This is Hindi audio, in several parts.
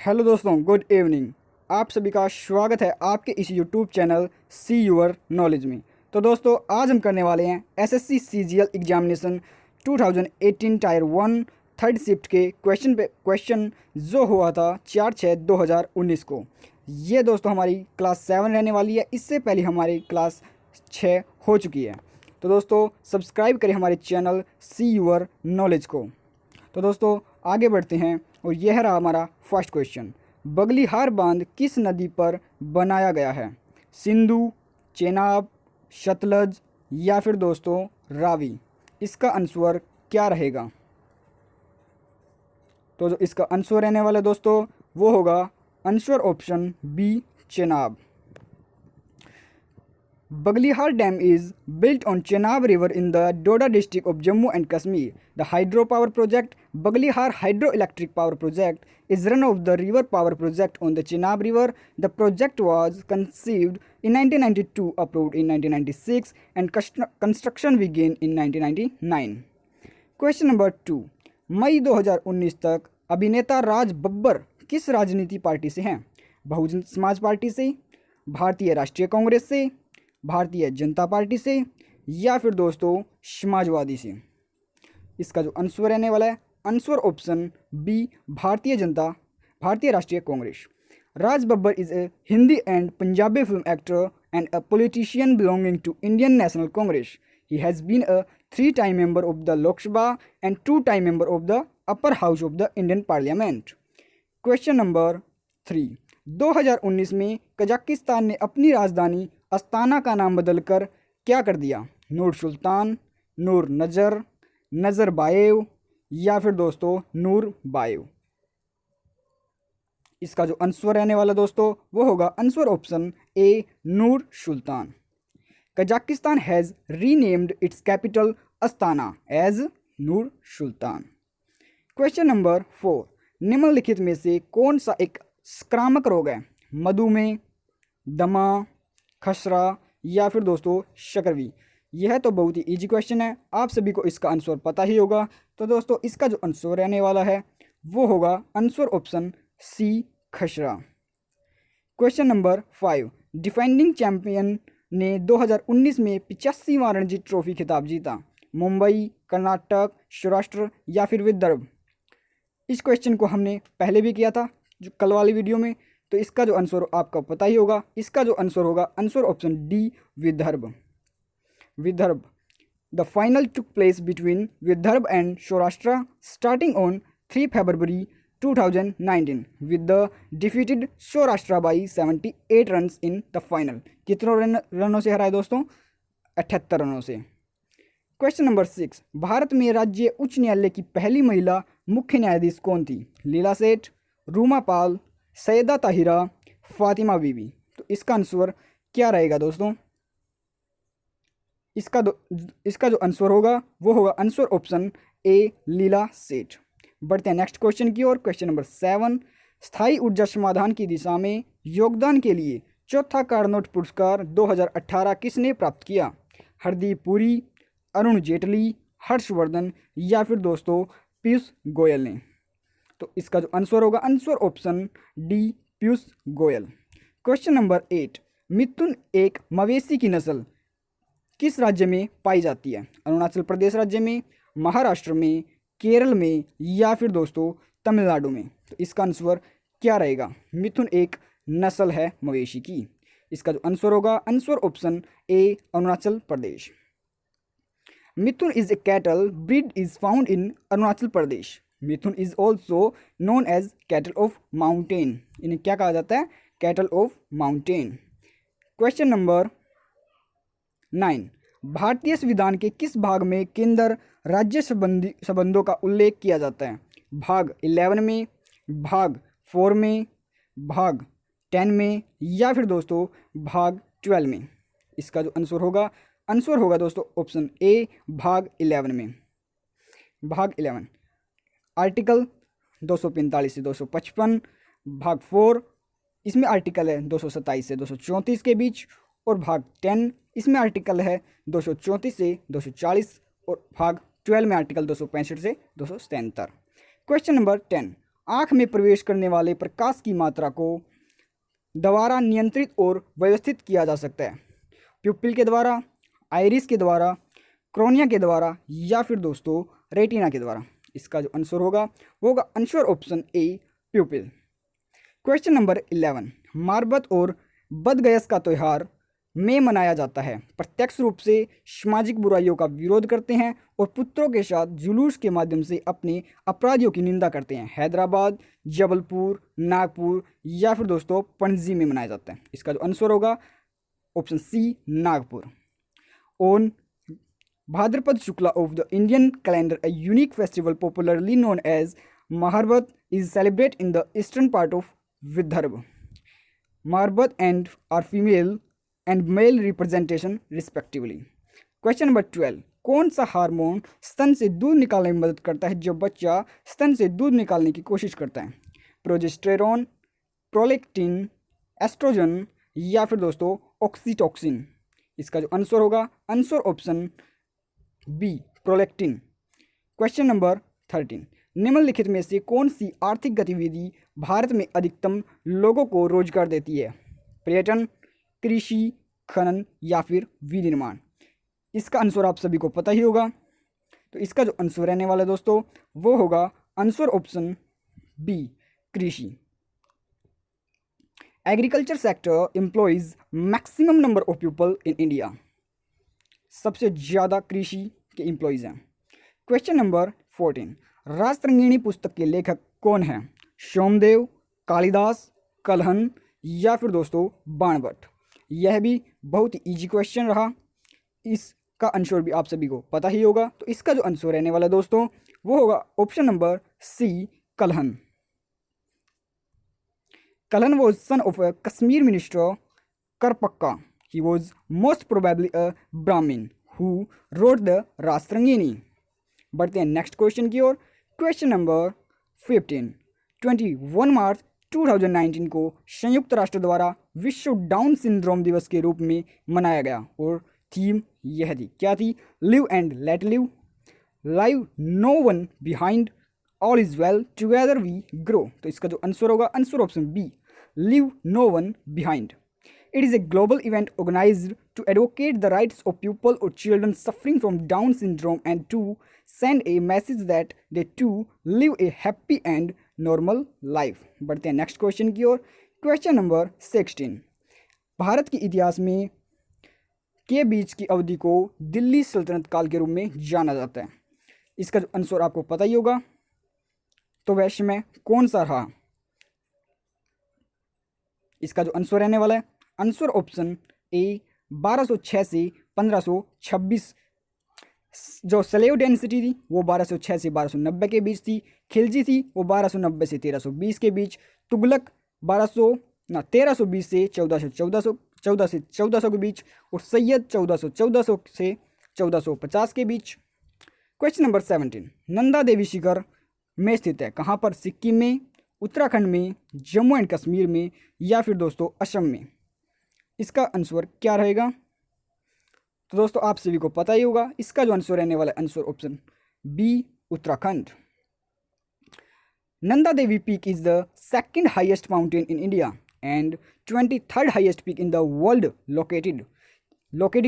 हेलो दोस्तों, गुड इवनिंग। आप सभी का स्वागत है आपके इस YouTube channel see your knowledge में। तो दोस्तों, आज हम करने वाले हैं SSC CGL examination 2018 tier 1 third shift के क्वेश्चन जो हुआ था 4/6/2019 को। ये दोस्तों हमारी क्लास 7 रहने वाली है। इससे पहले हमारी क्लास 6 हो चुकी है। तो दोस्तों, सब्सक्राइब करें हमारे चैनल सी यूर नॉलेज को। तो दोस्तों, आगे बढ़ते हैं और यह रहा हमारा फर्स्ट क्वेश्चन। बगलिहार बांध किस नदी पर बनाया गया है? सिंधु, चेनाब, सतलज या फिर दोस्तों रावी। इसका आंसर क्या रहेगा? तो जो इसका आंसर रहने वाला है दोस्तों, वो होगा answer option B, Chenab. Baglihar Dam is built on Chenab River in the Doda district of Jammu and Kashmir. The hydropower project, Baglihar Hydroelectric Power Project, is run of the river power project on the Chenab River. The project was conceived in 1992, approved in 1996, and construction began in 1999. Question number 2। मई 2019 तक अभिनेता राज बब्बर किस राजनीति पार्टी से हैं? बहुजन समाज पार्टी से, भारतीय राष्ट्रीय कांग्रेस से, भारतीय जनता पार्टी से या फिर दोस्तों समाजवादी से। इसका जो आंसर रहने वाला है, answer option B, Bharatiya Rashtriya Congress. Raj Babbar is a Hindi and Punjabi film actor and a politician belonging to Indian National Congress. He has been a 3-time member of the Lok Sabha and 2-time member of the upper house of the Indian Parliament. Question number 3। 2019 में कजाकिस्तान ने अपनी राजधानी अस्ताना का नाम बदलकर क्या कर दिया? नूर सुल्तान, नूर नजर, नजरबायेव या फिर दोस्तों नूर बायेव। इसका जो आंसर रहने वाला दोस्तों, वो होगा answer option A, Nur Sultan. Kazakhstan has renamed its capital Astana as Nur Sultan. Question number 4। निम्नलिखित में से कौन सा एक संक्रामक रोग है? मधुमेह, दमा, खसरा या फिर दोस्तों शकरवी। यह तो बहुत ही इजी क्वेश्चन है, आप सभी को इसका आंसर पता ही होगा। तो दोस्तों, इसका जो आंसर रहने वाला है वो होगा आंसर ऑप्शन सी, खसरा। Question number 5। डिफेंडिंग चैंपियन ने 2019 में 85वां रणजी ट्रॉफी खिताब जीता। मुंबई, कर्नाटक, सौराष्ट्र या फिर विदर्भ। इस क्वेश्चन को हमने पहले भी किया था जो कल वाली वीडियो में। तो इसका जो आंसर आपको पता ही होगा। इसका जो आंसर होगा answer option D, Vidarbha. The final took place between Vidarbha and Saurashtra starting on 3 February 2019 with the defeated Saurashtra by 78 runs in the final. कितनों रनों से हराए दोस्तों? 78 रनों से। Question number 6। भारत में राज्य उच्च न्यायालय की पहली महिला मुख्य न्यायाधीश कौन थी? लीला सेठ, रूमा पाल, सैयदा ताहिरा, फातिमा बीबी। तो इसका आंसर क्या रहेगा दोस्तों? इसका जो आंसर होगा वो होगा आंसर ऑप्शन ए, लीला सेठ। बढ़ते हैं नेक्स्ट क्वेश्चन की ओर। Question number 7। स्थायी ऊर्जा समाधान की दिशा में योगदान के लिए चौथा कार्नोट पुरस्कार 2018 किसने प्राप्त किया? हरदीप पुरी, अरुण जेटली, हर्षवर्धन या फिर दोस्तों पीयूष गोयल ने। तो इसका जो आंसर होगा answer option D, Piyush Goyal. Question number 8। मिथुन एक मवेशी की नस्ल किस राज्य में पाई जाती है? अरुणाचल प्रदेश राज्य में, महाराष्ट्र में, केरल में या फिर दोस्तों तमिलनाडु में। तो इसका आंसर क्या रहेगा? मिथुन एक नस्ल है मवेशी की। इसका जो आंसर होगा answer option A, Arunachal Pradesh. Mithun is a cattle breed is found in Arunachal Pradesh. Mithun is also known as cattle of mountain. इन्हें क्या कहा जाता है? Cattle of mountain. Question number 9। भारतीय संविधान के किस भाग में केंद्र राज्य संबंधों का उल्लेख किया जाता है? भाग 11 में, भाग 4 में, भाग 10 में या फिर दोस्तों भाग 12 में। इसका जो आंसर होगा दोस्तों ऑप्शन ए, भाग 11 में। भाग 11 आर्टिकल 245 से 255। भाग 4 इसमें आर्टिकल है 227 से 234 के बीच। और भाग 10 इसमें आर्टिकल है 234 से 240 और भाग 12 में आर्टिकल 265 से 277। Question number 10। आँख में प्रवेश करने वाले प्रकाश की मात्रा को द्वारा नियंत्रित और व्यवस्थित किया जा सकता है? प्यूपिल के द्वारा, आइरिस के द्वारा, क्रोनिया के द्वारा, या फिर दोस्तों रेटिना के द्वारा? इसका जो आंसर होगा वो होगा आंसर ऑप्शन ए, प्यूपिल। क्वेश्चन नंबर 11, मारबत और बदगयस का त्यौहार में मनाया जाता है। प्रत्यक्ष रूप से सामाजिक बुराइयों का विरोध करते हैं और पुत्रों के साथ जुलूस के माध्यम से अपने अपराधियों की निंदा करते हैं। हैदराबाद, जबलपुर, नागपुर, या फिर दोस्तों पणजी में मनाया जाता है। इसका जो आंसर होगा option C, Nagpur. On Bhadrapada Shukla of the Indian calendar, a unique festival popularly known as Maharbat is celebrated in the eastern part of Vidarbha. Marbat and are female and male representation respectively. Question number 12, कौन सा हार्मोन स्तन से दूध निकालने में मदद करता है जब बच्चा स्तन से दूध निकालने की कोशिश करता है? प्रोजेस्टेरॉन, प्रोलेक्टिन, एस्ट्रोजन, या फिर दोस्तों ऑक्सीटोक्सिन? इसका जो आंसर होगा answer option B, prolactin. Question number 13, निम्नलिखित में से कौन सी आर्थिक गतिविधि भारत में अधिकतम लोगों को रोजगार देती है? पर्यटन, कृषि, खनन, या फिर विनिर्माण? इसका आंसर आप सभी को पता ही होगा, तो इसका जो आंसर रहने वाला है दोस्तों वो होगा आंसर ऑप्शन बी, कृषि। Agriculture sector employees maximum number of people in India. सबसे ज़्यादा कृषि के एम्प्लॉयज़ हैं। क्वेश्चन नंबर 14, राजतरंगिणी पुस्तक के लेखक कौन हैं? सोमदेव, कालिदास, कलहन, या फिर दोस्तों बाणभट्ट? यह भी बहुत ही ईजी क्वेश्चन रहा, इसका आंसर भी आप सभी को पता ही होगा, तो इसका जो आंसर रहने वाला दोस्तों वो होगा option number C, Kalhana. Kalhana was son of a Kashmir minister Karpakka. He was most probably a Brahmin who wrote the Rajatarangini. बढ़ते हैं नेक्स्ट क्वेश्चन की ओर। क्वेश्चन नंबर 15, 21 मार्च 2019 को संयुक्त राष्ट्र द्वारा विश्व डाउन सिंड्रोम दिवस के रूप में मनाया गया और थीम यह थी, क्या थी? Live and let live, live no one behind, all is well, together we grow? तो इसका जो आंसर होगा answer option B, live no one behind. It is a global event organized to advocate the rights of people or children suffering from Down syndrome and to send a message that they too live a happy and normal life. बढ़ते हैं नेक्स्ट क्वेश्चन की ओर। क्वेश्चन नंबर 16, भारत के इतिहास में के बीच की अवधि को दिल्ली सल्तनत काल के रूप में जाना जाता है। इसका जो आंसर आपको पता ही होगा, तो वह समय कौन सा रहा? इसका जो आंसर रहने वाला है आंसर ऑप्शन ए, 1206 से 1526। जो स्लेव डेंसिटी थी वो 1206 से 1290 के बीच थी। खिलजी थी वो 1290 से 1320 के बीच। तुगलक 1320 से 1400 के बीच। और सैयद 1400 से 1450 के बीच। क्वेश्चन नंबर 17, नंदा देवी शिखर में स्थित है, कहाँ पर? सिक्किम में, उत्तराखंड में, जम्मू एंड कश्मीर में, या फिर दोस्तों असम में? इसका आंसर क्या रहेगा? तो दोस्तों आप सभी को पता ही होगा, इसका जो आंसर रहने वाला answer option B, Uttarakhand. Nanda Devi peak is the second highest mountain in India and 23rd highest peak in the world. Located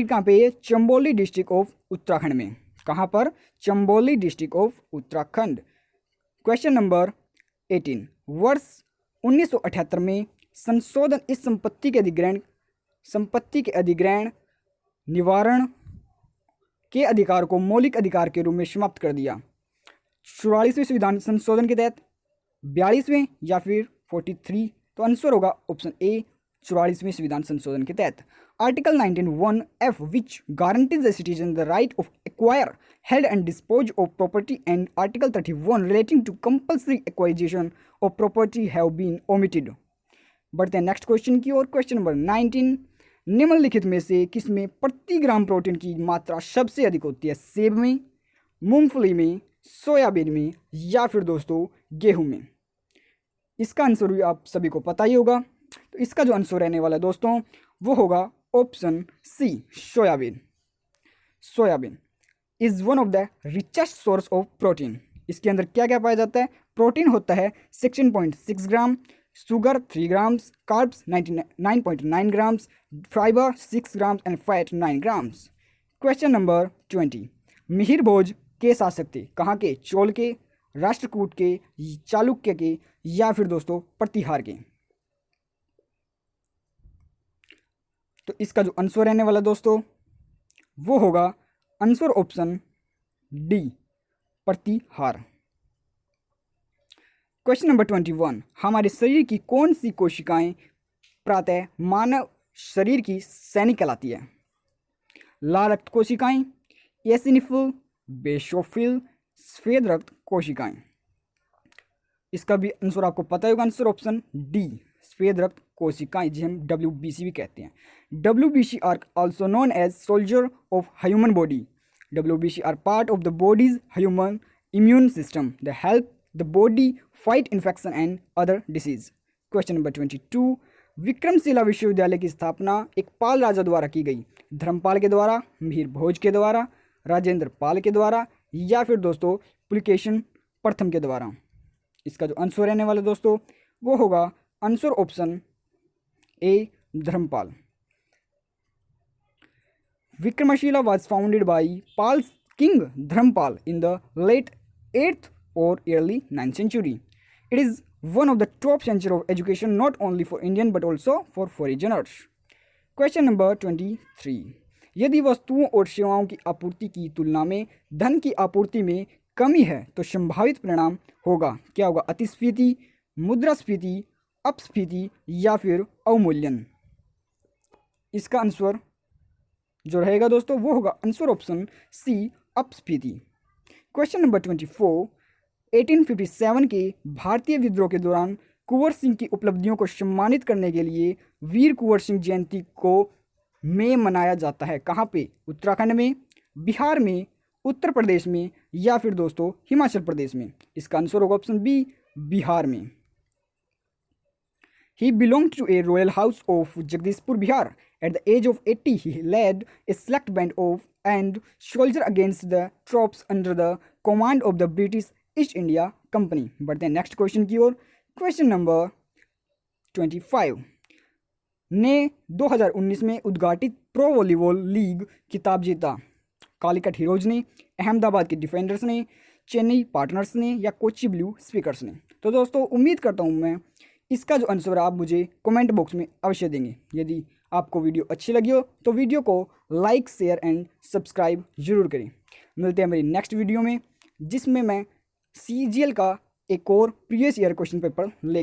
कहाँ पे है? चंबोली डिस्ट्रिक्ट ऑफ उत्तराखंड में। कहाँ पर? Chamoli district of Uttarakhand. Question number 18, वर्ष 1978 में संशोधन इस संपत्ति के अधिग्रहण निवारण के अधिकार को मौलिक अधिकार के रूप में समाप्त कर दिया। 44वें संविधान संशोधन के तहत, 42वें, या फिर 43? तो आंसर होगा ऑप्शन ए, 44वें संविधान संशोधन के तहत। Article 19(1)(f which guarantees the citizen the right of acquire, held and dispose of property and article 31 relating to compulsory acquisition of property have been omitted. बढ़ते हैं नेक्स्ट क्वेश्चन की ओर। क्वेश्चन नंबर 19, निम्नलिखित में से किसमें प्रति ग्राम प्रोटीन की मात्रा सबसे अधिक होती है? सेब में, मूंगफली में, सोयाबीन में, या फिर दोस्तों गेहूं में? इसका आंसर भी आप सभी को पता ही होगा, तो इसका जो आंसर रहने वाला है दोस्तों वो होगा option C, soybean. Soybean is one of the richest source of protein. इसके अंदर क्या क्या पाया जाता है? प्रोटीन होता है 16.6 gram, sugar 3 grams, carbs 99.9 grams, fibre 6 grams and fat 9 grams. Question number 20, Mihir Bhoj के शासक थे? कहाँ के? चोल के, राष्ट्रकूट के, चालुक्य के या फिर दोस्तों प्रतिहार के? तो इसका जो आंसर रहने वाला दोस्तों वो होगा आंसर ऑप्शन डी, प्रतिहार। क्वेश्चन नंबर 21, हमारे शरीर की कौन सी कोशिकाएं प्रातः मानव शरीर की सैनिक कहलाती है? लाल रक्त कोशिकाएं, एसिनिफिल, बेसोफिल, सफेद रक्त कोशिकाएं। इसका भी आंसर आपको पता होगा, आंसर ऑप्शन डी, सफेद रक्त कोशिकाएं, जिसे हम WBC भी कहते हैं। WBC are also known as soldier of human body. WBC are part of the bodies human immune system the help the body fight infection and other disease. Question number 22, Vikramshila विश्वविद्यालय की स्थापना एक पाल राजा द्वारा की गई? धर्मपाल के द्वारा, मिहिर भोज के द्वारा, राजेंद्र पाल के द्वारा या फिर दोस्तों पुलकेशिन प्रथम के द्वारा? इसका जो आंसर रहने वाला दोस्तों वो होगा answer option A, Dharmapal. Vikramshila was founded by Pal King Dharampal in the late 8th or early 9th century. It is one of the top centers of education not only for Indian but also for foreigners. Question number 23, यदि वस्तुओं और सेवाओं की आपूर्ति की तुलना में धन की आपूर्ति में कमी है तो संभावित परिणाम होगा क्या? होगा अतिस्फीति, मुद्रास्फीति, अपस्फीति या फिर अवमूल्यन? इसका आंसर जो रहेगा दोस्तों वो होगा आंसर ऑप्शन सी, अपस्फीति। क्वेश्चन नंबर 24, 1857 के भारतीय विद्रोह के दौरान कुंवर सिंह की उपलब्धियों को सम्मानित करने के लिए वीर कुंवर सिंह जयंती को में मनाया जाता है? कहाँ पे? उत्तराखंड में, बिहार में, उत्तर प्रदेश में या फिर दोस्तों हिमाचल प्रदेश में? इसका आंसर होगा ऑप्शन बी, बिहार में। He belonged to a royal house of Jagdishpur, Bihar. At the age of 80, he led a select band of and soldier against the troops under the command of the British East India Company. बढ़ते हैं नेक्स्ट क्वेश्चन की ओर। क्वेश्चन नंबर 25, ने 2019 में उद्घाटित प्रो वॉलीबॉल लीग खिताब जीता? कालीकट हीरोज ने, अहमदाबाद के डिफेंडर्स ने, चेन्नई पार्टनर्स ने या कोची ब्लू स्पीकर्स ने? तो दोस्तों उम्मीद करता हूँ मैं इसका जो आंसर आप मुझे कमेंट बॉक्स में अवश्य देंगे। यदि आपको वीडियो अच्छी लगी हो तो वीडियो को लाइक, शेयर एंड सब्सक्राइब जरूर करें। मिलते हैं मेरी नेक्स्ट वीडियो में जिसमें मैं CGL का एक और प्रीवियस ईयर क्वेश्चन पेपर ले